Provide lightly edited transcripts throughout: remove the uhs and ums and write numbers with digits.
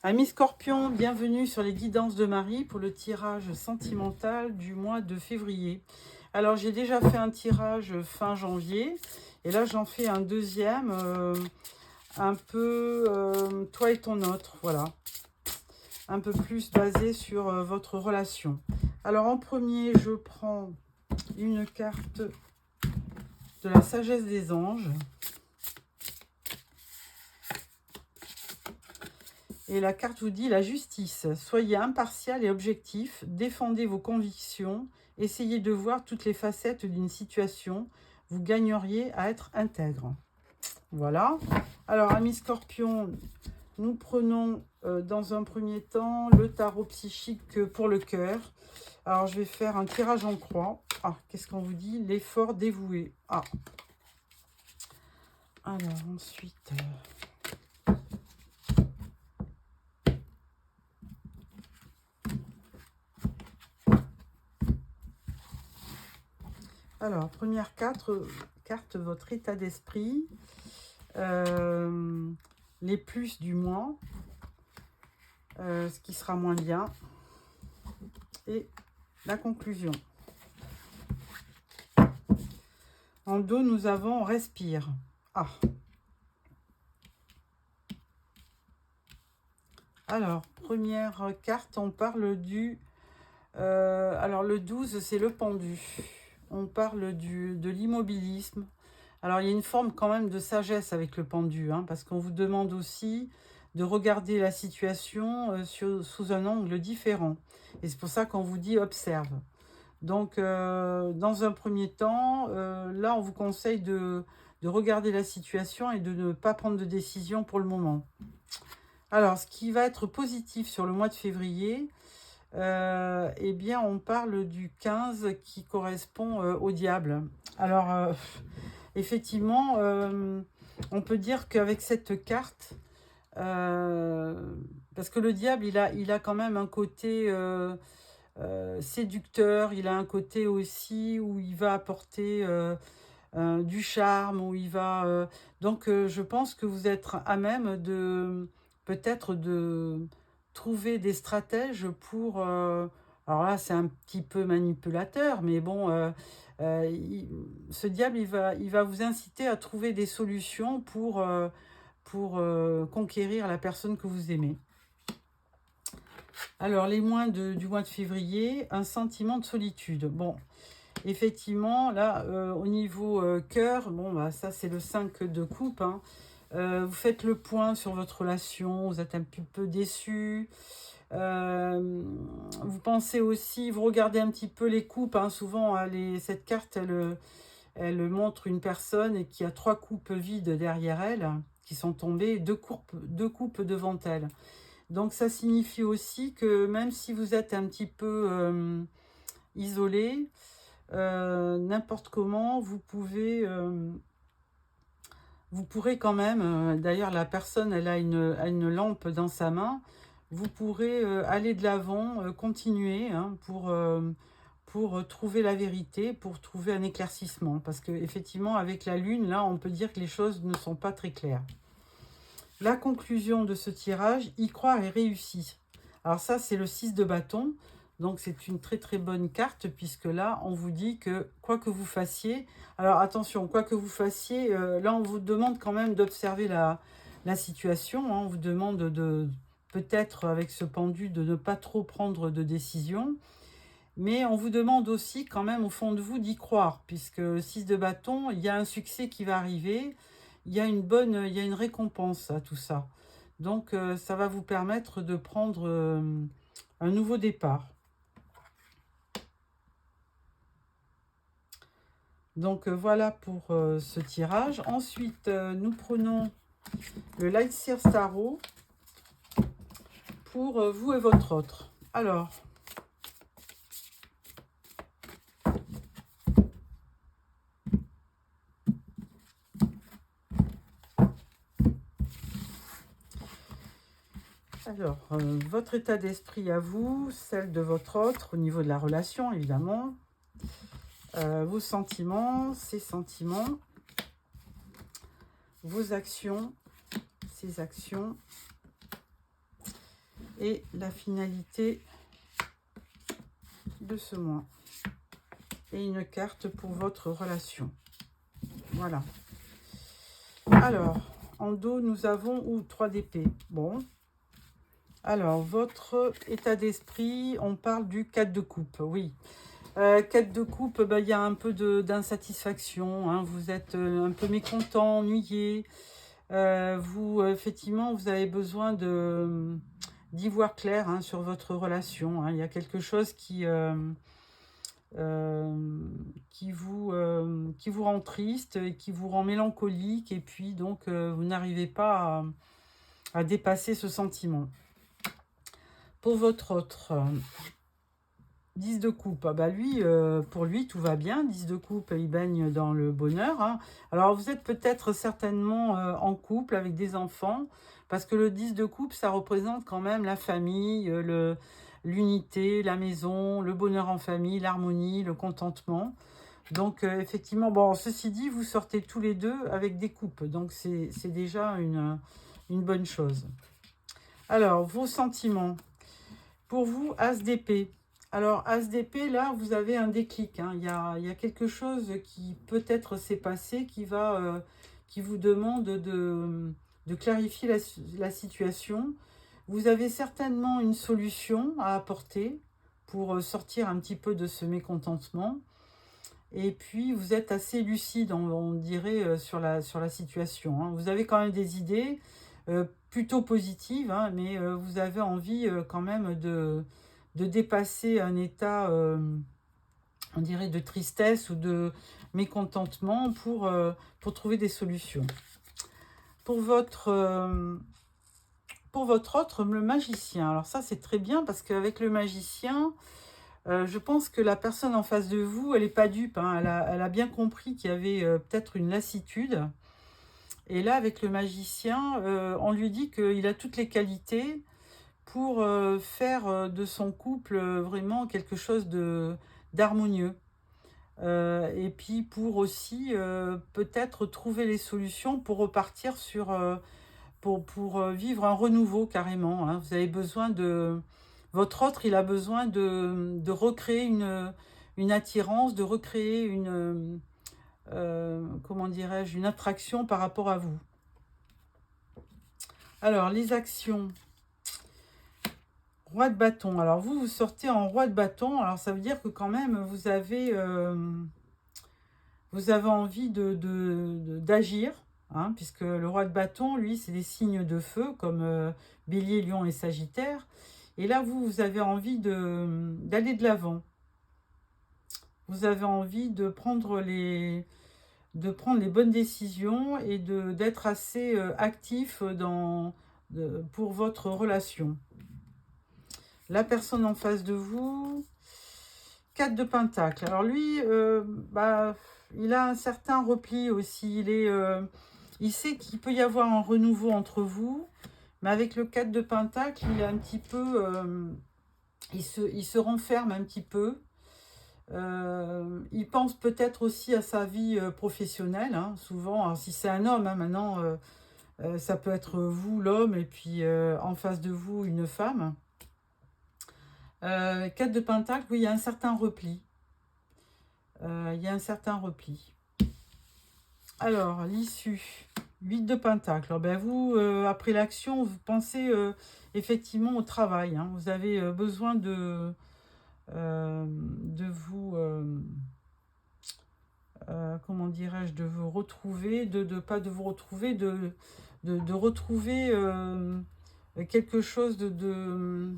Amis Scorpion, bienvenue sur les guidances de Marie pour le tirage sentimental du mois de février. Alors j'ai déjà fait un tirage fin janvier et là j'en fais un deuxième un peu toi et ton autre, voilà. Un peu plus basé sur votre relation. Alors en premier, je prends une carte de la sagesse des anges. Et la carte vous dit la justice. Soyez impartial et objectif, défendez vos convictions, essayez de voir toutes les facettes d'une situation, vous gagneriez à être intègre. Voilà. Alors, amis Scorpion, nous prenons dans un premier temps le tarot psychique pour le cœur. Alors, je vais faire un tirage en croix. Ah, qu'est-ce qu'on vous dit? L'effort dévoué. Ah. Alors, ensuite... Alors, première carte, votre état d'esprit, les plus du mois, ce qui sera moins bien, et la conclusion. En dos, nous avons respire. Ah. Alors, première carte, on parle du... alors, le 12, c'est le pendu. On parle de l'immobilisme. Alors, il y a une forme quand même de sagesse avec le pendu, hein, parce qu'on vous demande aussi de regarder la situation sous un angle différent. Et c'est pour ça qu'on vous dit observe. Donc, dans un premier temps, là, on vous conseille de regarder la situation et de ne pas prendre de décision pour le moment. Alors, ce qui va être positif sur le mois de février, eh bien, on parle du 15 qui correspond au diable. Alors, effectivement, on peut dire qu'avec cette carte, parce que le diable, il a quand même un côté séducteur, il a un côté aussi où il va apporter du charme, où il va... donc, je pense que vous êtes à même de peut-être de trouver des stratèges pour... alors là, c'est un petit peu manipulateur, mais bon, ce diable, il va vous inciter à trouver des solutions pour conquérir la personne que vous aimez. Alors, les mois du mois de février, un sentiment de solitude. Bon, effectivement, là, au niveau cœur, bon, bah, ça, c'est le 5 de coupe, hein. Vous faites le point sur votre relation, vous êtes un petit peu déçu. Vous pensez aussi, vous regardez un petit peu les coupes, hein, souvent, hein, cette carte, elle montre une personne qui a 3 coupes vides derrière elle, qui sont tombées, deux coupes devant elle. Donc, ça signifie aussi que même si vous êtes un petit peu isolé, n'importe comment, vous pourrez quand même, d'ailleurs la personne elle a une lampe dans sa main, vous pourrez aller de l'avant, continuer, hein, pour trouver la vérité, pour trouver un éclaircissement. Parce qu'effectivement, avec la lune, là, on peut dire que les choses ne sont pas très claires. La conclusion de ce tirage, y croire est réussi. Alors ça, c'est le 6 de bâton. Donc, c'est une très très bonne carte puisque là, on vous dit que quoi que vous fassiez... Alors, attention, quoi que vous fassiez, là, on vous demande quand même d'observer la situation. Hein. On vous demande de peut-être, avec ce pendu, de ne pas trop prendre de décision. Mais on vous demande aussi quand même au fond de vous d'y croire puisque 6 de bâton, il y a un succès qui va arriver. Il y a une récompense à tout ça. Donc, ça va vous permettre de prendre un nouveau départ. Donc, voilà pour ce tirage. Ensuite, nous prenons le Light Seer Tarot pour vous et votre autre. Alors... votre état d'esprit à vous, celle de votre autre, au niveau de la relation, évidemment. Vos sentiments, ses sentiments. Vos actions, ses actions. et la finalité de ce mois. Et une carte pour votre relation. Voilà. Alors, en dos, nous avons 3 d'épée. Bon. Alors, votre état d'esprit, on parle du 4 de coupe, oui. 4 de coupe, il y a un peu d'insatisfaction, hein, vous êtes un peu mécontent, ennuyé. Effectivement, vous avez besoin d'y voir clair, hein, sur votre relation. Hein. Il y a quelque chose qui vous rend triste, et qui vous rend mélancolique, et puis donc vous n'arrivez pas à dépasser ce sentiment. Pour votre autre 10 de coupe, pour lui, tout va bien. 10 de coupe, il baigne dans le bonheur. Hein. Alors, vous êtes peut-être certainement en couple avec des enfants, parce que le 10 de coupe, ça représente quand même la famille, l'unité, la maison, le bonheur en famille, l'harmonie, le contentement. Donc, effectivement, bon, ceci dit, vous sortez tous les deux avec des coupes, donc c'est déjà une bonne chose. Alors, vos sentiments. Pour vous, As d'épée. Alors, As d'épée, là, vous avez un déclic. Hein. Il y a quelque chose qui peut-être s'est passé, qui vous demande de clarifier la situation. Vous avez certainement une solution à apporter pour sortir un petit peu de ce mécontentement. Et puis, vous êtes assez lucide, on dirait, sur la situation. Hein. Vous avez quand même des idées plutôt positives, hein, mais vous avez envie quand même de dépasser un état, on dirait, de tristesse ou de mécontentement pour trouver des solutions. Pour votre autre, le magicien. Alors ça, c'est très bien parce qu'avec le magicien, je pense que la personne en face de vous, elle n'est pas dupe. Hein. Elle a bien compris qu'il y avait peut-être une lassitude. Et là, avec le magicien, on lui dit qu'il a toutes les qualités pour faire de son couple vraiment quelque chose d'harmonieux. Et puis pour aussi peut-être trouver les solutions pour repartir pour vivre un renouveau carrément. Hein. Vous avez besoin votre autre, il a besoin de recréer une attirance, de recréer comment dirais-je, une attraction par rapport à vous. Alors, les actions. Roi de bâton. Alors, vous sortez en roi de bâton. Alors, ça veut dire que quand même, vous avez envie d'agir. Hein, puisque le roi de bâton, lui, c'est des signes de feu, comme Bélier, Lion et Sagittaire. Et là, vous avez envie d'aller de l'avant. Vous avez envie de prendre les bonnes décisions et d'être assez actif pour votre relation. La personne en face de vous, 4 de Pentacle. Alors lui, il a un certain repli aussi. Il sait qu'il peut y avoir un renouveau entre vous, mais avec le 4 de Pentacle, il est un petit peu... il se renferme un petit peu. Il pense peut-être aussi à sa vie professionnelle, hein, souvent. Alors, si c'est un homme, hein, maintenant, ça peut être vous, l'homme, et puis en face de vous, une femme. 4 de Pentacle, oui, il y a un certain repli. Alors, l'issue, 8 de Pentacle. Alors, ben, vous, après l'action, vous pensez effectivement au travail. Hein. Vous avez besoin de vous... comment dirais-je, de vous retrouver, pas de vous retrouver, de retrouver quelque chose de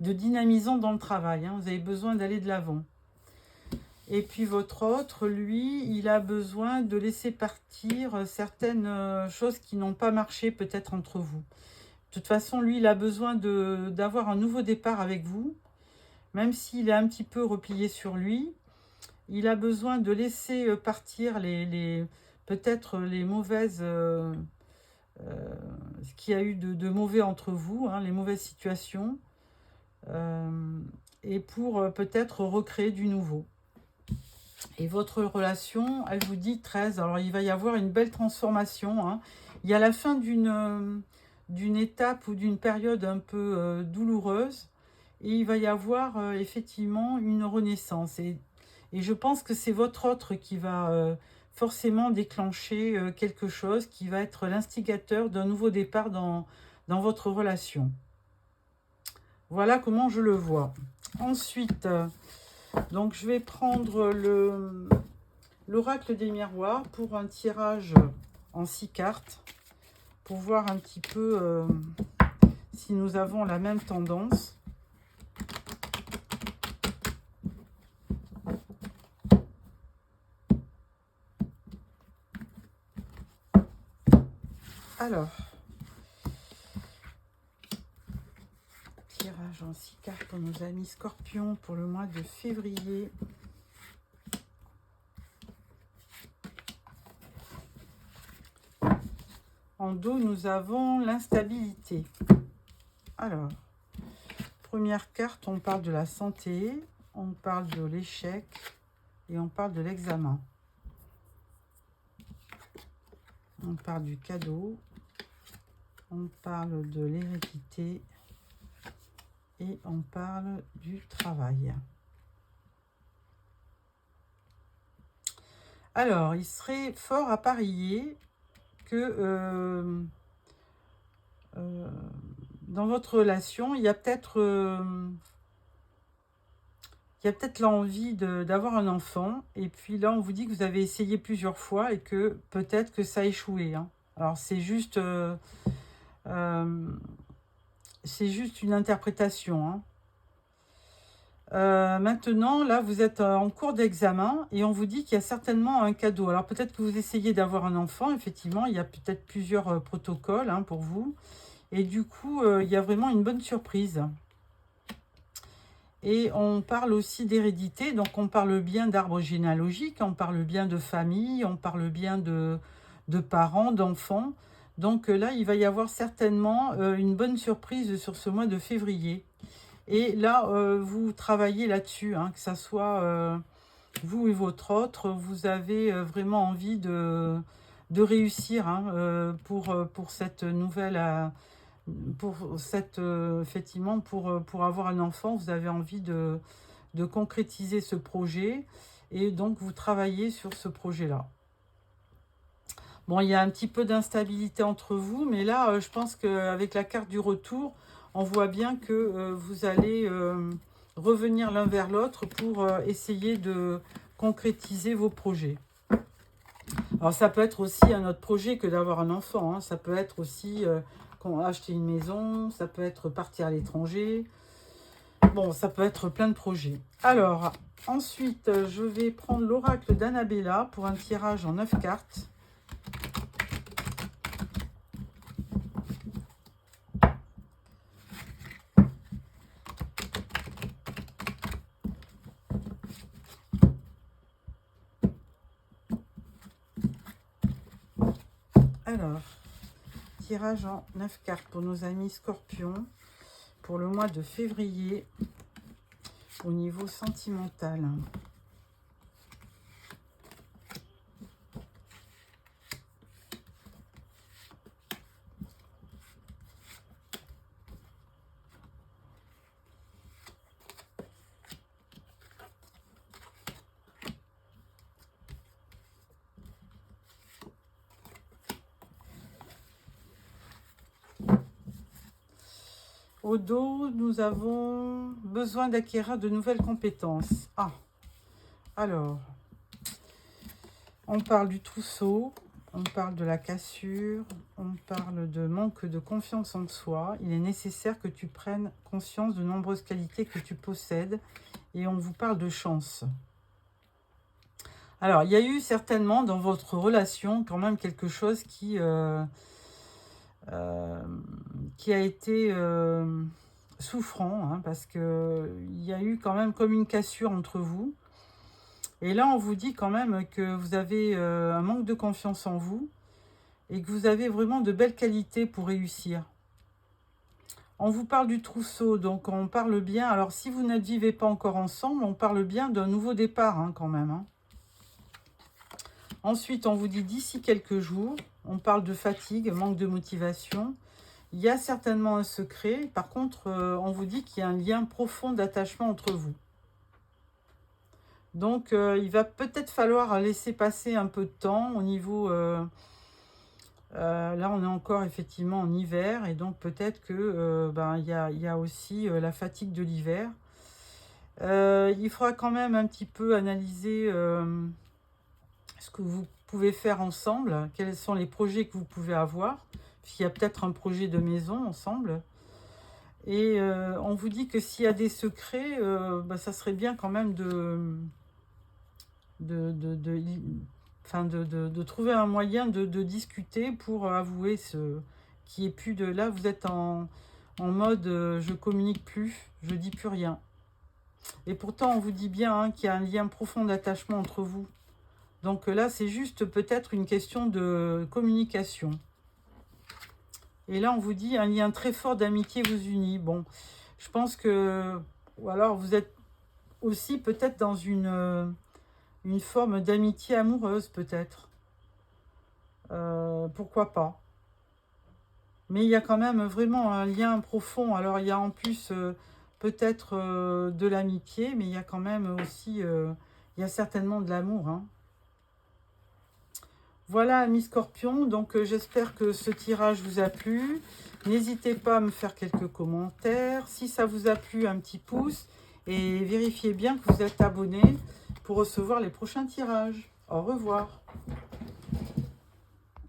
dynamisant dans le travail. Hein. Vous avez besoin d'aller de l'avant. Et puis votre autre, lui, il a besoin de laisser partir certaines choses qui n'ont pas marché peut-être entre vous. De toute façon, lui, il a besoin d'avoir un nouveau départ avec vous, même s'il est un petit peu replié sur lui. Il a besoin de laisser partir peut-être les mauvaises... ce qu'il y a eu de mauvais entre vous, hein, les mauvaises situations, et pour peut-être recréer du nouveau. Et votre relation, elle vous dit 13. Alors, il va y avoir une belle transformation. Hein. Il y a la fin d'une d'une étape ou d'une période un peu douloureuse. Et il va y avoir effectivement une renaissance. Et je pense que c'est votre autre qui va forcément déclencher quelque chose, qui va être l'instigateur d'un nouveau départ dans votre relation. Voilà comment je le vois. Ensuite, donc je vais prendre l'oracle des miroirs pour un tirage en 6 cartes, pour voir un petit peu si nous avons la même tendance. Alors, tirage en 6 cartes pour nos amis scorpions pour le mois de février. En dos, nous avons l'instabilité. Alors, première carte, on parle de la santé, on parle de l'échec et on parle de l'examen. On parle du cadeau, on parle de l'hérédité et on parle du travail. Alors, il serait fort à parier que dans votre relation, il y a peut-être l'envie d'avoir un enfant. Et puis là, on vous dit que vous avez essayé plusieurs fois et que peut-être que ça a échoué. Hein. Alors, c'est juste une interprétation. Hein. Maintenant, là, vous êtes en cours d'examen et on vous dit qu'il y a certainement un cadeau. Alors, peut-être que vous essayez d'avoir un enfant. Effectivement, il y a peut-être plusieurs protocoles hein, pour vous. Et du coup, il y a vraiment une bonne surprise. Et on parle aussi d'hérédité. Donc, on parle bien d'arbre généalogique, on parle bien de famille, on parle bien de parents, d'enfants. Donc là, il va y avoir certainement une bonne surprise sur ce mois de février. Et là, vous travaillez là-dessus, hein, que ce soit vous et votre autre, vous avez vraiment envie de réussir hein, pour cette nouvelle, effectivement, pour avoir un enfant, vous avez envie de concrétiser ce projet et donc vous travaillez sur ce projet-là. Bon, il y a un petit peu d'instabilité entre vous, mais là, je pense qu'avec la carte du retour, on voit bien que vous allez revenir l'un vers l'autre pour essayer de concrétiser vos projets. Alors, ça peut être aussi un autre projet que d'avoir un enfant. Hein. Ça peut être aussi acheter une maison, ça peut être partir à l'étranger. Bon, ça peut être plein de projets. Alors, ensuite, je vais prendre l'oracle d'Annabella pour un tirage en 9 cartes. Alors, tirage en 9 cartes pour nos amis scorpions pour le mois de février au niveau sentimental. Au dos, nous avons besoin d'acquérir de nouvelles compétences. Ah, alors, on parle du trousseau, on parle de la cassure, on parle de manque de confiance en soi. Il est nécessaire que tu prennes conscience de nombreuses qualités que tu possèdes et on vous parle de chance. Alors, il y a eu certainement dans votre relation quand même quelque chose qui a été souffrant, hein, parce qu'il y a eu quand même comme une cassure entre vous. Et là, on vous dit quand même que vous avez un manque de confiance en vous et que vous avez vraiment de belles qualités pour réussir. On vous parle du trousseau, donc on parle bien. Alors, si vous ne vivez pas encore ensemble, on parle bien d'un nouveau départ hein, quand même. Hein. Ensuite, on vous dit d'ici quelques jours, on parle de fatigue, manque de motivation. il y a certainement un secret. Par contre, on vous dit qu'il y a un lien profond d'attachement entre vous. Donc, il va peut-être falloir laisser passer un peu de temps au niveau... là, on est encore effectivement en hiver. Et donc, peut-être que il y a aussi la fatigue de l'hiver. Il faudra quand même un petit peu analyser ce que vous pouvez faire ensemble. Quels sont les projets que vous pouvez avoir. Il y a peut-être un projet de maison ensemble. Et on vous dit que s'il y a des secrets, ça serait bien quand même de trouver un moyen de discuter pour avouer ce qui est plus de... Là, vous êtes en mode je communique plus, je dis plus rien. Et pourtant, on vous dit bien qu'il y a un lien profond d'attachement entre vous. Donc là, c'est juste peut-être une question de communication. Et là, on vous dit un lien très fort d'amitié vous unit. Bon, je pense que... Ou alors, vous êtes aussi peut-être dans une forme d'amitié amoureuse, peut-être. Pourquoi pas. Mais il y a quand même vraiment un lien profond. Alors, il y a en plus peut-être de l'amitié, mais il y a quand même aussi... il y a certainement de l'amour, hein. Voilà, amis scorpions, donc j'espère que ce tirage vous a plu. N'hésitez pas à me faire quelques commentaires. Si ça vous a plu, un petit pouce. Et vérifiez bien que vous êtes abonné pour recevoir les prochains tirages. Au revoir.